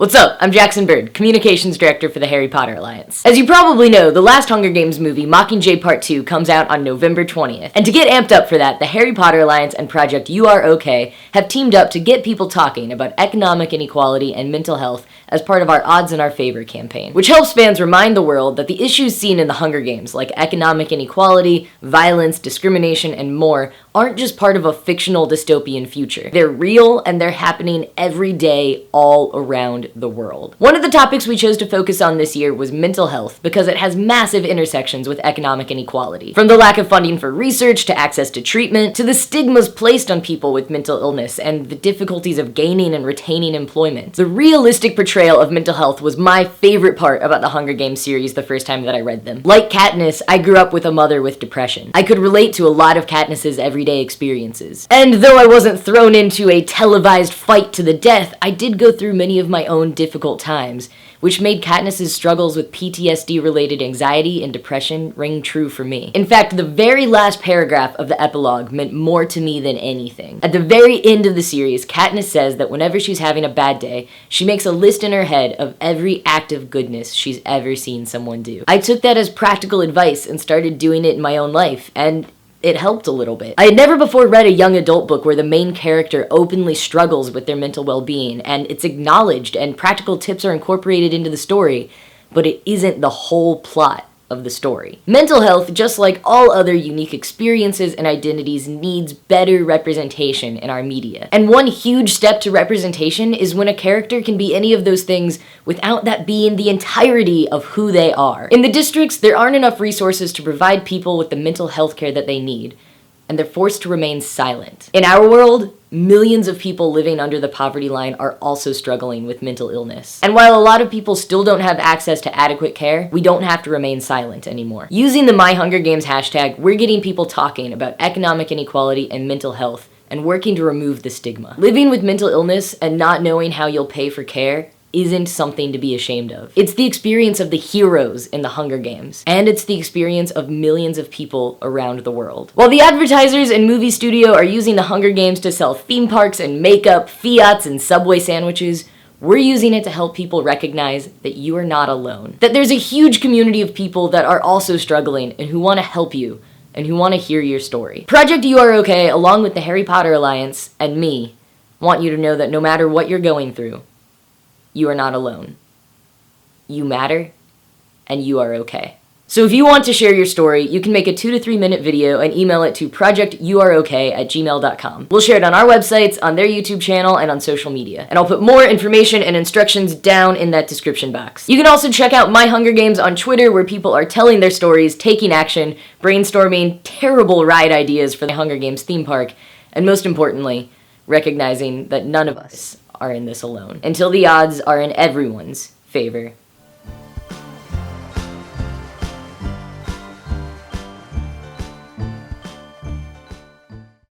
What's up? I'm Jackson Bird, Communications Director for the Harry Potter Alliance. As you probably know, the last Hunger Games movie, Mockingjay Part 2, comes out on November 20th. And to get amped up for that, the Harry Potter Alliance and Project UROK have teamed up to get people talking about economic inequality and mental health as part of our Odds in Our Favor campaign, which helps fans remind the world that the issues seen in the Hunger Games, like economic inequality, violence, discrimination, and more, aren't just part of a fictional dystopian future. They're real, and they're happening every day all around the world. One of the topics we chose to focus on this year was mental health, because it has massive intersections with economic inequality. From the lack of funding for research, to access to treatment, to the stigmas placed on people with mental illness, and the difficulties of gaining and retaining employment. The realistic portrayal of mental health was my favorite part about the Hunger Games series the first time that I read them. Like Katniss, I grew up with a mother with depression. I could relate to a lot of Katniss's everyday experiences. And though I wasn't thrown into a televised fight to the death, I did go through many of my own difficult times, which made Katniss's struggles with PTSD-related anxiety and depression ring true for me. In fact, the very last paragraph of the epilogue meant more to me than anything. At the very end of the series, Katniss says that whenever she's having a bad day, she makes a list in her head of every act of goodness she's ever seen someone do. I took that as practical advice and started doing it in my own life, and it helped a little bit. I had never before read a young adult book where the main character openly struggles with their mental well-being, and it's acknowledged and practical tips are incorporated into the story, but it isn't the whole plot of the story. Mental health, just like all other unique experiences and identities, needs better representation in our media. And one huge step to representation is when a character can be any of those things without that being the entirety of who they are. In the districts, there aren't enough resources to provide people with the mental health care that they need, and they're forced to remain silent. In our world, millions of people living under the poverty line are also struggling with mental illness. And while a lot of people still don't have access to adequate care, we don't have to remain silent anymore. Using the MyHungerGames hashtag, we're getting people talking about economic inequality and mental health, and working to remove the stigma. Living with mental illness and not knowing how you'll pay for care isn't something to be ashamed of. It's the experience of the heroes in the Hunger Games, and it's the experience of millions of people around the world. While the advertisers and movie studio are using the Hunger Games to sell theme parks and makeup, Fiats and Subway sandwiches, we're using it to help people recognize that you are not alone. That there's a huge community of people that are also struggling and who want to help you and who want to hear your story. Project UROK, along with the Harry Potter Alliance and me, want you to know that no matter what you're going through, you are not alone. You matter, and you are okay. So if you want to share your story, you can make a 2 to 3 minute video and email it to projecturok@gmail.com. We'll share it on our websites, on their YouTube channel, and on social media. And I'll put more information and instructions down in that description box. You can also check out My Hunger Games on Twitter, where people are telling their stories, taking action, brainstorming terrible ride ideas for the Hunger Games theme park, and most importantly, recognizing that none of us are in this alone, until the odds are in everyone's favor.